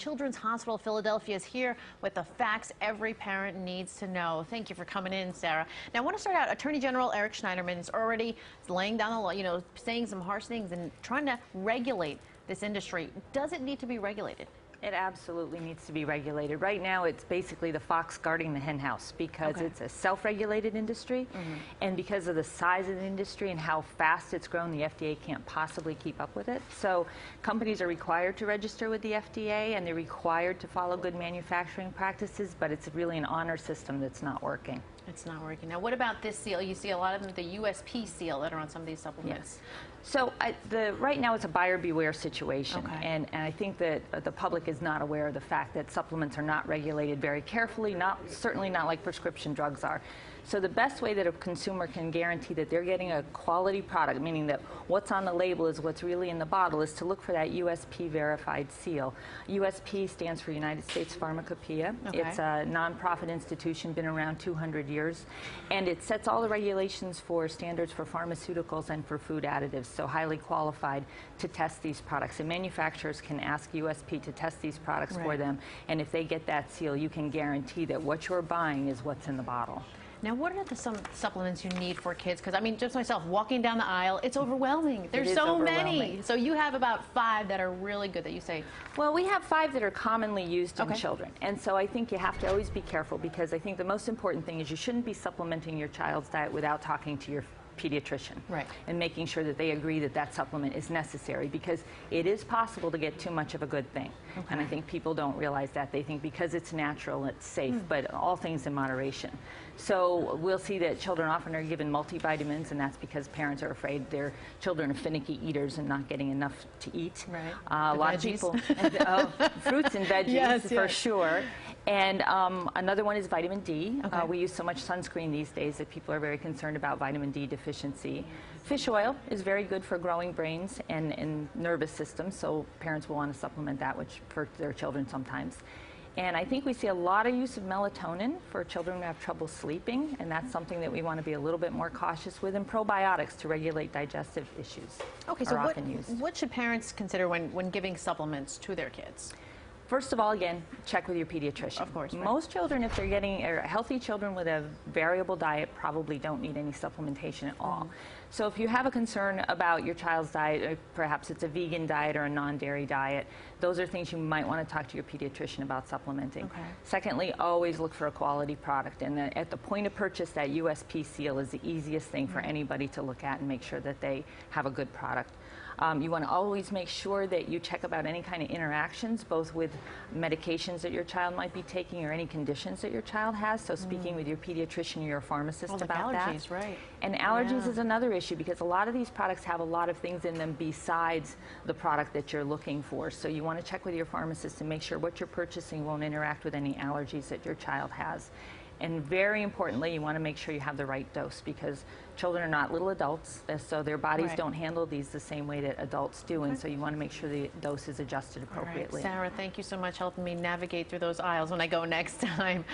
Children's Hospital of Philadelphia is here with the facts every parent needs to know. Thank you for coming in, Sarah. Now, I want to start out. Attorney General Eric Schneiderman is already laying down the law, saying some harsh things and trying to regulate this industry. Does it need to be regulated? It absolutely needs to be regulated. Right now, it's basically the fox guarding the hen house because it's a self-regulated industry, and because of the size of the industry and how fast it's grown, the FDA can't possibly keep up with it. So companies are required to register with the FDA, and they're required to follow good manufacturing practices, but it's really an honor system that's not working. It's not working. Now, what about this seal? You see a lot of them, the USP seal that are on some of these supplements. Yes. So right now it's a buyer beware situation, and I think that the public is not aware of the fact that supplements are not regulated very carefully, certainly not like prescription drugs are. So the best way that a consumer can guarantee that they're getting a quality product, meaning that what's on the label is what's really in the bottle, is to look for that USP verified seal. USP stands for United States Pharmacopoeia. It's a nonprofit institution, been around 200 years, and it sets all the regulations for standards for pharmaceuticals and for food additives, so highly qualified to test these products. And manufacturers can ask USP to test these products for them, and if they get that seal, you can guarantee that what you're buying is what's in the bottle. Now, what are some supplements you need for kids? Because, I mean, just myself, walking down the aisle, it's overwhelming. There's so many. So you have about 5 that are really good that you say. Well, we have 5 that are commonly used in children. And so I think you have to always be careful, because I think the most important thing is you shouldn't be supplementing your child's diet without talking to your pediatrician and making sure that they agree that that supplement is necessary, because it is possible to get too much of a good thing. And I think people don't realize that. They think because it's natural, it's safe, but all things in moderation. So we'll see that children often are given multivitamins, and that's because parents are afraid their children are finicky eaters and not getting enough to eat. A lot of people, fruits and veggies for sure. And another one is vitamin D. We use so much sunscreen these days that people are very concerned about vitamin D deficiency. Fish oil is very good for growing brains and nervous systems, so parents will want to supplement that, which for their children sometimes. And I think we see a lot of use of melatonin for children who have trouble sleeping, and that's something that we want to be a little bit more cautious with, and probiotics to regulate digestive issues are often used. What should parents consider when giving supplements to their kids? First of all, again, check with your pediatrician. Of course. Most children, if they're getting healthy children with a variable diet, probably don't need any supplementation at all. So if you have a concern about your child's diet, or perhaps it's a vegan diet or a non-dairy diet, those are things you might want to talk to your pediatrician about supplementing. Secondly, always look for a quality product, and at the point of purchase, that USP seal is the easiest thing for anybody to look at and make sure that they have a good product. You want to always make sure that you check about any kind of interactions, both with medications that your child might be taking or any conditions that your child has. So speaking with your pediatrician or your pharmacist about allergies, that. And allergies is another issue, because a lot of these products have a lot of things in them besides the product that you're looking for. So you want to check with your pharmacist and make sure what you're purchasing won't interact with any allergies that your child has. And very importantly, you want to make sure you have the right dose, because children are not little adults, so their bodies don't handle these the same way that adults do, and so you want to make sure the dose is adjusted appropriately. Sarah, thank you so much for helping me navigate through those aisles when I go next time.